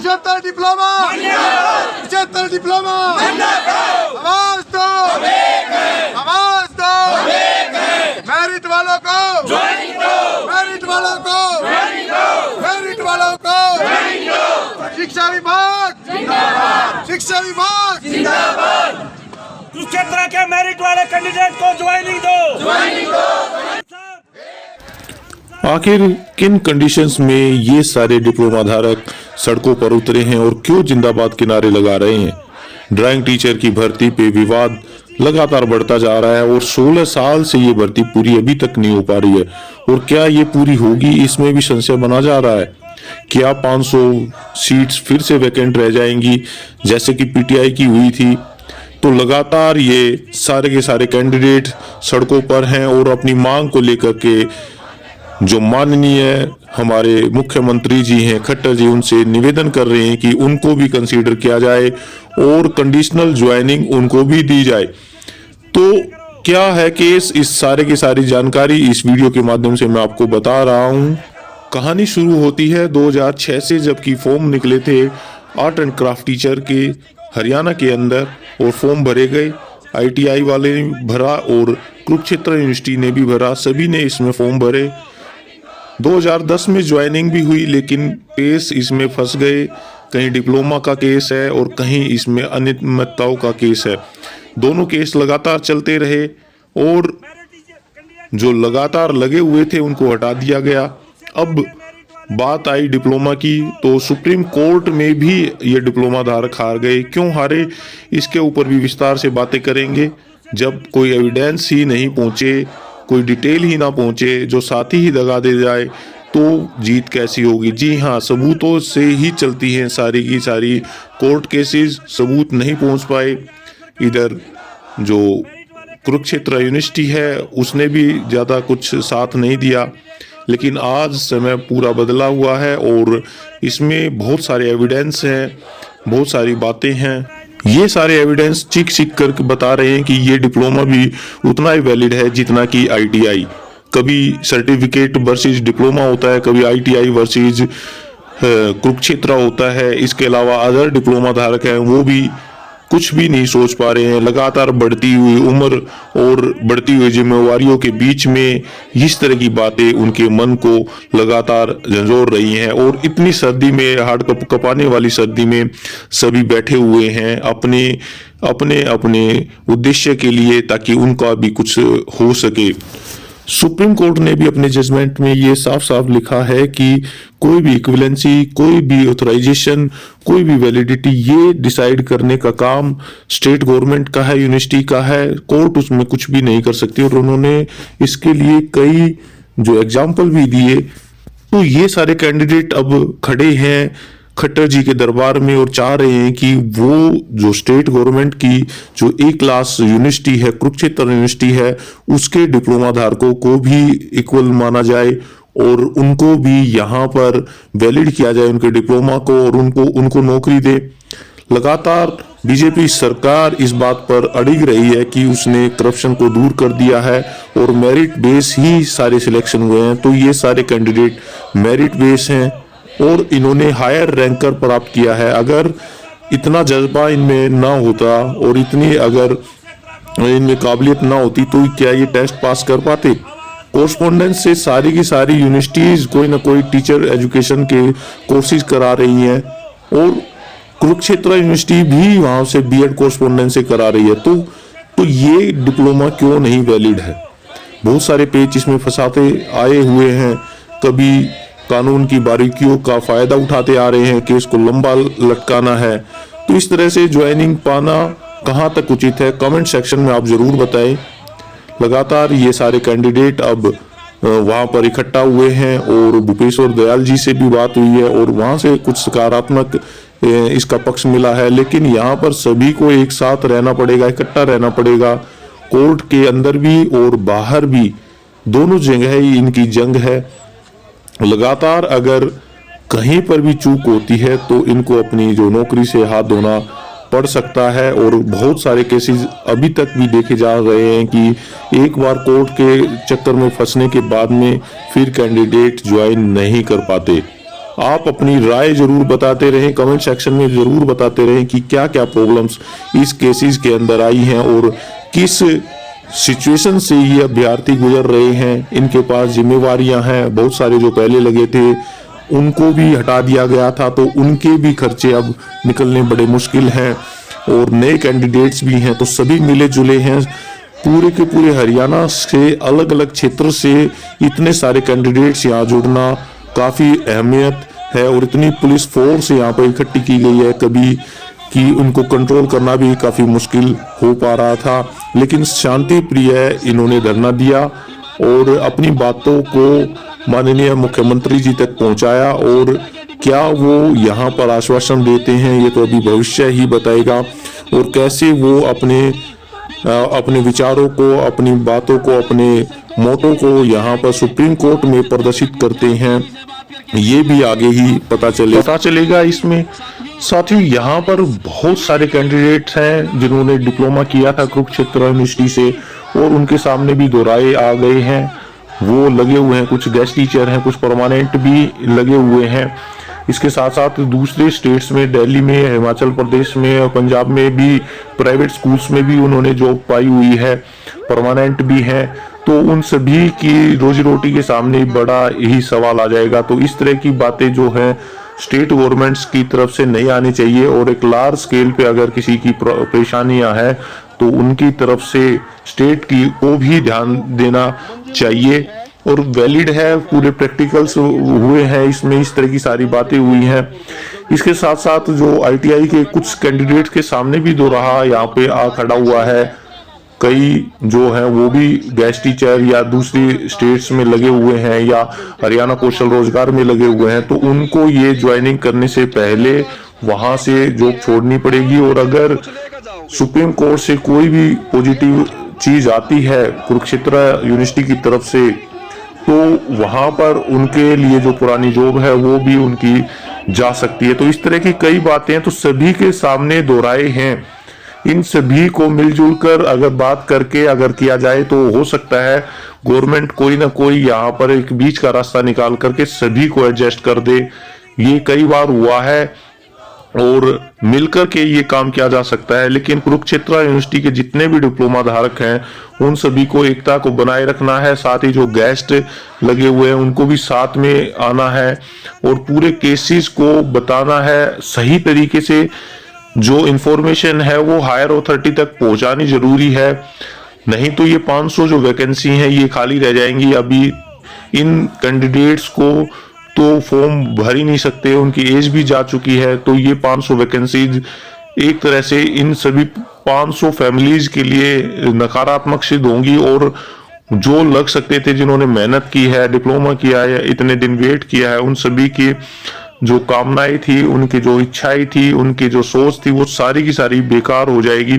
75 diploma, 75 diploma, आवाज दो, आवाज दो, मेरिट वालों को, मेरिट वालों को, मेरिट वालों को, शिक्षा विभाग, शिक्षा विभाग, कुरुक्षेत्र के मेरिट वाले कैंडिडेट को ज्वाइनिंग दो। आखिर किन कंडीशंस में ये सारे डिप्लोमा धारक सड़कों पर उतरे हैं और क्यों जिंदाबाद के नारे लगा रहे हैं? ड्राइंग टीचर की भर्ती पे विवाद लगातार बढ़ता जा रहा है और 16 साल से ये भर्ती पूरी अभी तक नहीं हो पा रही है और क्या ये पूरी होगी, इसमें भी संशय बना जा रहा है। क्या 500 सीट्स फिर से वैकेंट रह जाएंगी जैसे कि पीटीआई की हुई थी? तो लगातार ये सारे के सारे कैंडिडेट सड़कों पर हैं और अपनी मांग को लेकर के जो माननीय हमारे मुख्यमंत्री जी हैं खट्टर जी, उनसे निवेदन कर रहे हैं कि उनको भी कंसीडर किया जाए और कंडीशनल ज्वाइनिंग उनको भी दी जाए। तो क्या है केस, इस सारे की सारी जानकारी इस वीडियो के माध्यम से मैं आपको बता रहा हूं। कहानी शुरू होती है 2006 से, जबकि फॉर्म निकले थे आर्ट एंड क्राफ्ट टीचर के हरियाणा के अंदर और फॉर्म भरे गए। आईटीआई वाले ने भरा और कुरुक्षेत्र यूनिवर्सिटी ने भी भरा, सभी ने इसमें फॉर्म भरे। 2010 में ज्वाइनिंग भी हुई, लेकिन केस इसमें फंस गए। कहीं डिप्लोमा का केस है और कहीं इसमें अनियमितताओं का केस है। दोनों केस लगातार चलते रहे और जो लगातार लगे हुए थे उनको हटा दिया गया। अब बात आई डिप्लोमा की, तो सुप्रीम कोर्ट में भी ये डिप्लोमा धारक हार गए। क्यों हारे, इसके ऊपर भी विस्तार से बातें करेंगे। जब कोई एविडेंस ही नहीं पहुंचे, कोई डिटेल ही ना पहुंचे, जो साथी ही दगा दे जाए, तो जीत कैसी होगी? जी हाँ, सबूतों से ही चलती हैं सारी की सारी कोर्ट केसेस। सबूत नहीं पहुंच पाए। इधर जो कुरुक्षेत्र यूनिवर्सिटी है उसने भी ज़्यादा कुछ साथ नहीं दिया, लेकिन आज समय पूरा बदला हुआ है और इसमें बहुत सारे एविडेंस हैं, बहुत सारी बातें हैं। ये सारे एविडेंस चिक कर बता रहे हैं कि ये डिप्लोमा भी उतना ही वैलिड है जितना कि आईटीआई। कभी सर्टिफिकेट वर्सेस डिप्लोमा होता है, कभी आईटीआई वर्सेस कुरुक्षेत्र होता है। इसके अलावा अदर डिप्लोमा धारक हैं वो भी कुछ भी नहीं सोच पा रहे हैं। लगातार बढ़ती हुई उम्र और बढ़ती हुई जिम्मेवारियों के बीच में इस तरह की बातें उनके मन को लगातार झंझोर रही हैं और इतनी सर्दी में, हार्ड कपाने वाली सर्दी में सभी बैठे हुए हैं अपने अपने अपने उद्देश्य के लिए, ताकि उनका भी कुछ हो सके। सुप्रीम कोर्ट ने भी अपने जजमेंट में ये साफ साफ लिखा है कि कोई भी इक्विवेलेंसी, कोई भी ऑथराइजेशन, कोई भी वैलिडिटी, ये डिसाइड करने का काम स्टेट गवर्नमेंट का है, यूनिवर्सिटी का है। कोर्ट उसमें कुछ भी नहीं कर सकती और उन्होंने इसके लिए कई जो एग्जाम्पल भी दिए। तो ये सारे कैंडिडेट अब खड़े हैं खट्टर जी के दरबार में और चाह रहे हैं कि वो जो स्टेट गवर्नमेंट की जो ए क्लास यूनिवर्सिटी है, कुरुक्षेत्र यूनिवर्सिटी है, उसके डिप्लोमा धारकों को भी इक्वल माना जाए और उनको भी यहाँ पर वैलिड किया जाए उनके डिप्लोमा को और उनको नौकरी दे। लगातार बीजेपी सरकार इस बात पर अड़िग रही है कि उसने करप्शन को दूर कर दिया है और मेरिट बेस ही सारे सिलेक्शन हुए हैं। तो ये सारे कैंडिडेट मेरिट बेस हैं और इन्होंने हायर रैंकर प्राप्त किया है। अगर इतना जज्बा इनमें ना होता और इतनी अगर इनमें काबिलियत ना होती तो क्या ये टेस्ट पास कर पाते? कोर्सपोंडेंस से सारी की सारी यूनिवर्सिटीज कोई ना कोई टीचर एजुकेशन के कोर्सेज करा रही हैं और कुरुक्षेत्र यूनिवर्सिटी भी वहां से बीएड कोर्सपोंडेंस से करा रही है। तो ये डिप्लोमा क्यों नहीं वैलिड है? बहुत सारे पेच इसमें फंसाते आए हुए हैं। कभी कानून की बारीकियों का फायदा उठाते आ रहे हैं कि इसको लंबा लटकाना है। तो इस तरह से ज्वाइनिंग पाना कहां तक उचित है? कमेंट सेक्शन में आप जरूर बताएं। लगातार ये सारे कैंडिडेट अब वहां पर इकट्ठा हुए हैं और भूपेश्वर दयाल जी से भी बात हुई है और वहां से कुछ सकारात्मक इसका पक्ष मिला है। लेकिन यहाँ पर सभी को एक साथ रहना पड़ेगा, इकट्ठा रहना पड़ेगा। कोर्ट के अंदर भी और बाहर भी दोनों जगह ही इनकी जंग है। लगातार अगर कहीं पर भी चूक होती है तो इनको अपनी जो नौकरी से हाथ धोना पड़ सकता है। और बहुत सारे केसेस अभी तक भी देखे जा रहे हैं कि एक बार कोर्ट के चक्कर में फंसने के बाद में फिर कैंडिडेट ज्वाइन नहीं कर पाते। आप अपनी राय जरूर बताते रहें, कमेंट सेक्शन में जरूर बताते रहें कि क्या क्या प्रॉब्लम्स इस केसेस के अंदर आई हैं और किस सिचुएशन से ये अभ्यर्थी गुजर रहे हैं। इनके पास जिम्मेवारियां हैं, बहुत सारे जो पहले लगे थे उनको भी हटा दिया गया था, तो उनके भी खर्चे अब निकलने बड़े मुश्किल हैं और नए कैंडिडेट्स भी हैं, तो सभी मिले जुले हैं। पूरे के पूरे हरियाणा से अलग अलग क्षेत्र से इतने सारे कैंडिडेट्स यहाँ जुड़ना काफ़ी अहमियत है और इतनी पुलिस फोर्स यहाँ पर इकट्ठी की गई है कभी कि उनको कंट्रोल करना भी काफ़ी मुश्किल हो पा रहा था, लेकिन शांति प्रिय इन्होंने धरना दिया और अपनी बातों को माननीय मुख्यमंत्री जी तक पहुंचाया। और क्या वो यहाँ पर आश्वासन देते हैं ये तो अभी भविष्य ही बताएगा, और कैसे वो अपने विचारों को, अपनी बातों को, अपने मोटो को यहाँ पर सुप्रीम कोर्ट में प्रदर्शित करते हैं ये भी आगे ही पता चलेगा इसमें। साथ ही यहाँ पर बहुत सारे कैंडिडेट्स हैं जिन्होंने डिप्लोमा किया था कुरुक्षेत्र यूनिवर्सिटी से और उनके सामने भी दो राय आ गए हैं, वो लगे हुए हैं, कुछ गेस्ट टीचर हैं, कुछ परमानेंट भी लगे हुए हैं। इसके साथ साथ दूसरे स्टेट्स में, दिल्ली में, हिमाचल प्रदेश में और पंजाब में भी प्राइवेट स्कूल्स में भी उन्होंने जॉब पाई हुई है, परमानेंट भी हैं, तो उन सभी की रोजी रोटी के सामने बड़ा ही सवाल आ जाएगा। तो इस तरह की बातें जो हैं स्टेट गवर्नमेंट्स की तरफ से नहीं आनी चाहिए और एक लार्ज स्केल पे अगर किसी की परेशानियां हैं तो उनकी तरफ से स्टेट की को भी ध्यान देना चाहिए और वैलिड है, पूरे प्रैक्टिकल्स हुए हैं इसमें, इस तरह की सारी बातें हुई हैं। इसके साथ साथ जो ITI के कुछ कैंडिडेट्स के सामने भी दो रहा यहाँ पे आ खड़ा हुआ है, कई जो हैं वो भी गेस्ट टीचर या दूसरी स्टेट्स में लगे हुए हैं या हरियाणा कौशल रोजगार में लगे हुए हैं, तो उनको ये ज्वाइनिंग करने से पहले वहां से जॉब छोड़नी पड़ेगी। और अगर सुप्रीम कोर्ट से कोई भी पॉजिटिव चीज आती है कुरुक्षेत्र यूनिवर्सिटी की तरफ से, तो वहां पर उनके लिए जो पुरानी जॉब है वो भी उनकी जा सकती है। तो इस तरह की कई बातें तो सभी के सामने दोहराए हैं, इन सभी को मिलजुल कर अगर बात करके अगर किया जाए तो हो सकता है गवर्नमेंट कोई ना कोई यहाँ पर एक बीच का रास्ता निकाल करके सभी को एडजस्ट कर दे। ये कई बार हुआ है और मिलकर के ये काम किया जा सकता है, लेकिन कुरुक्षेत्र यूनिवर्सिटी के जितने भी डिप्लोमा धारक हैं उन सभी को एकता को बनाए रखना है, साथ ही जो गेस्ट लगे हुए हैं उनको भी साथ में आना है और पूरे केसेस को बताना है सही तरीके से। जो इंफॉर्मेशन है वो हायर अथॉरिटी तक पहुंचानी जरूरी है, नहीं तो ये 500 जो वैकेंसी हैं ये खाली रह जाएंगी। अभी इन कैंडिडेट्स को तो फॉर्म भर ही नहीं सकते, उनकी एज भी जा चुकी है, तो ये 500 वैकेंसीज एक तरह से इन सभी 500 फैमिलीज के लिए नकारात्मक सिद्ध होंगी और जो लग सकते थे, जिन्होंने मेहनत की है, डिप्लोमा किया है, इतने दिन वेट किया है, उन सभी की जो कामनाएं थी, उनकी जो इच्छाएं थी, उनकी जो सोच थी, वो सारी की सारी बेकार हो जाएगी।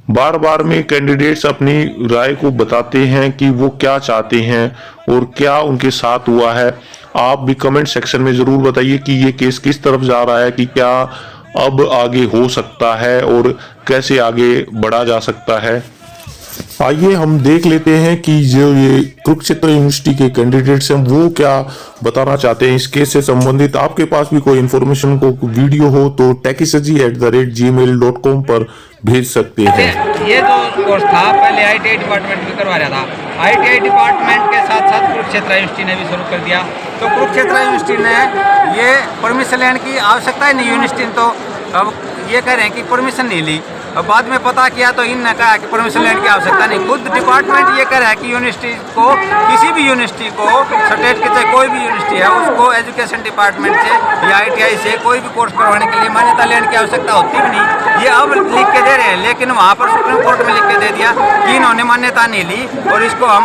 बार बार में कैंडिडेट्स अपनी राय को बताते हैं कि वो क्या चाहते हैं और क्या उनके साथ हुआ है। आप भी कमेंट सेक्शन में जरूर बताइए कि ये केस किस तरफ जा रहा है, कि क्या अब आगे हो सकता है और कैसे आगे बढ़ा जा सकता है। आइए हम देख लेते हैं कि जो ये कुरुक्षेत्र यूनिवर्सिटी के कैंडिडेट्स हैं वो क्या बताना चाहते हैं इस केस से संबंधित। आपके पास भी कोई इन्फॉर्मेशन को वीडियो हो तो techissaji@gmail.com पर भेज सकते हैं। ये जो कोर्स था पहले ITI डिपार्टमेंट में करवा रहा था, ITI डिपार्टमेंट के साथ साथ कुरुक्षेत्र यूनिवर्सिटी ने भी शुरू कर दिया। तो कुरुक्षेत्र यूनिवर्सिटी ने ये परमिशन लेने की आवश्यकता ही नहीं, यूनिवर्सिटी ने तो अब ये कह रहे हैं कि परमिशन नहीं ली। अब बाद में पता किया तो इनने कहा कि परमिशन लेने की आवश्यकता नहीं, खुद डिपार्टमेंट ये कह रहा है कि यूनिवर्सिटी को, किसी भी यूनिवर्सिटी को, स्टेट के चाहे कोई भी यूनिवर्सिटी है, उसको एजुकेशन डिपार्टमेंट से या ITI से कोई भी कोर्स करवाने के लिए मान्यता लेने की आवश्यकता होती भी नहीं। ये अब लिख के दे रहे हैं, लेकिन वहाँ पर सुप्रीम कोर्ट में लिख के दे दिया कि इन्होंने मान्यता नहीं ली और इसको हम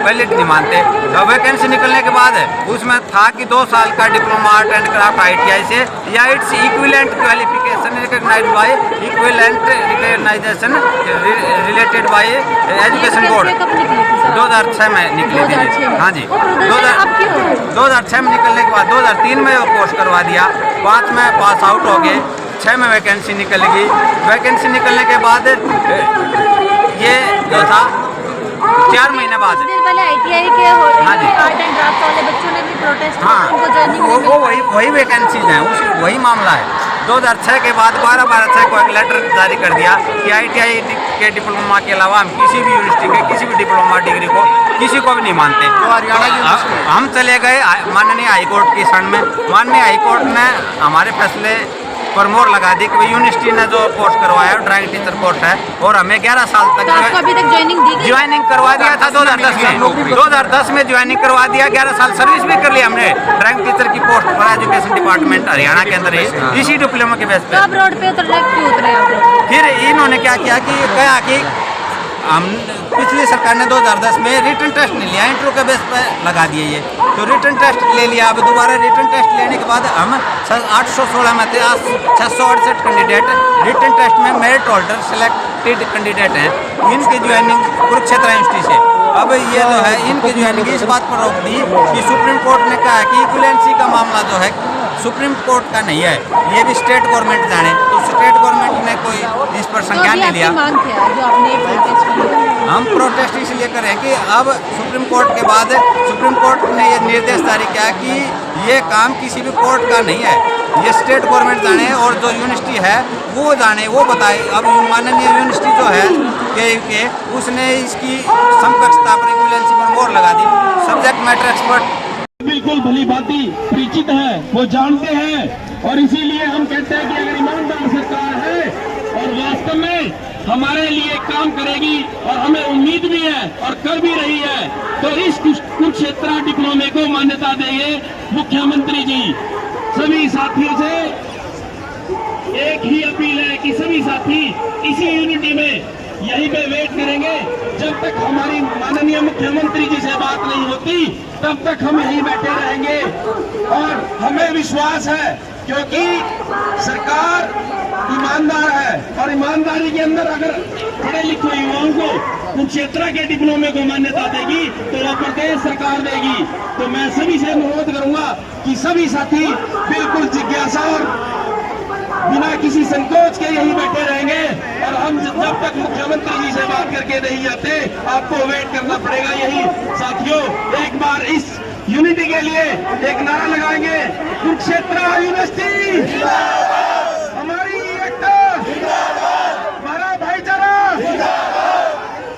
वैलिड नहीं मानते। अब वैकेंसी निकलने के बाद उसमें था कि 2 साल का diploma art and craft ITI से या its equivalent qualification recognised by equivalent recognisation related by education board 2006 में निकली थी। हाँ जी, 2006 में निकलने के बाद 2003 में वो कोर्स करवा दिया, 5 में पास आउट हो गए, 6 में वैकेंसी निकल गई। वैकेंसी निकलने के बाद ये जो था 4 महीने बाद। कुछ दिन पहले ITI के हाँ जी। आर्ट एंड ड्राफ्ट वाले बच्चों ने भी प्रोटेस्ट हाँ, किया, उनको ज्वाइनिंग नहीं वो मिली। वही वैकेंसीज हैं, वही मामला है। 2006 के बाद 12/12/6 को एक लेटर जारी कर दिया कि ITI के डिप्लोमा के अलावा हम किसी भी यूनिवर्सिटी के किसी भी डिप्लोमा डिग्री को किसी को भी नहीं मानते। तो हम चले गए माननीय हाईकोर्ट की शरण में। माननीय हाईकोर्ट ने हमारे फैसले पर मोहर लगा दी कि भाई यूनिवर्सिटी ने जो कोर्स करवाया ड्राइंग टीचर कोर्स है और हमें 11 साल तक तो आपको अभी तक ज्वाइनिंग दी गई? ज्वाइनिंग करवा दिया था 2010 में। 2010 में ज्वाइनिंग करवा दिया, 11 साल सर्विस भी कर ली हमने ड्राइंग टीचर की पोस्ट पर एजुकेशन डिपार्टमेंट हरियाणा के अंदर ही इसी डिप्लोमा के बेस तो पे। आप रोड पे क्यों उतरे आप लोग? फिर इन्होंने क्या किया कि कहा कि हम पिछली सरकार ने 2010 में रिटन टेस्ट नहीं लिया, इंटरव्यू के बेस पे लगा दिए ये, तो रिटन टेस्ट ले लिया। अब दोबारा रिटन टेस्ट लेने के बाद हम 816 में थे, आज 668 कैंडिडेट रिटन टेस्ट में मेरिट होल्डर सिलेक्टेड कैंडिडेट हैं। इनकी ज्वाइनिंग कुरुक्षेत्र यूनिवर्सिटी से। अब ये जो है इनकी ज्वाइनिंग इस बात पर रोक दी कि सुप्रीम कोर्ट ने कहा कि इक्विवेलेंसी का मामला जो है सुप्रीम कोर्ट का नहीं है, ये भी स्टेट गवर्नमेंट जाने। तो स्टेट गवर्नमेंट ने कोई इस पर संज्ञान नहीं लिया। मांग क्या है जो आपने प्रोटेस्ट किया? हम प्रोटेस्ट इसलिए करें कि अब सुप्रीम कोर्ट के बाद सुप्रीम कोर्ट ने ये निर्देश जारी किया कि ये काम किसी भी कोर्ट का नहीं है, ये स्टेट गवर्नमेंट जाने और जो यूनिवर्सिटी है वो जाने, वो बताए। अब माननीय यूनिवर्सिटी जो है के उसने इसकी समकक्षता पर इक्विवेलेंसी पर मोहर लगा दी। सब्जेक्ट मैटर एक्सपर्ट बिल्कुल भली भांति परिचित है, वो जानते हैं और इसीलिए हम कहते हैं कि अगर ईमानदार सरकार है और वास्तव में हमारे लिए काम करेगी और हमें उम्मीद भी है और कर भी रही है, तो इस कुरुक्षेत्र डिप्लोमे को मान्यता देंगे। मुख्यमंत्री जी सभी साथियों से एक ही अपील है कि सभी साथी इसी यूनिटी में यहीं पे वेट करेंगे जब तक हमारी माननीय मुख्यमंत्री जी से बात नहीं होती, तब तक हम यहीं बैठे रहेंगे। और हमें विश्वास है क्योंकि सरकार ईमानदार है और ईमानदारी के अंदर अगर पढ़े लिखे युवाओं को कुरुक्षेत्र के डिप्लोमे को मान्यता देगी तो वो प्रदेश सरकार देगी। तो मैं सभी से अनुरोध करूंगा कि सभी साथी बिल्कुल जिज्ञासा और बिना किसी संकोच के यही बैठे रहेंगे और हम जब तक मुख्यमंत्री जी से बात करके नहीं आते आपको वेट करना पड़ेगा। यही साथियों एक बार इस यूनिटी के लिए एक नारा लगाएंगे, कुरुक्षेत्र यूनिवर्सिटी।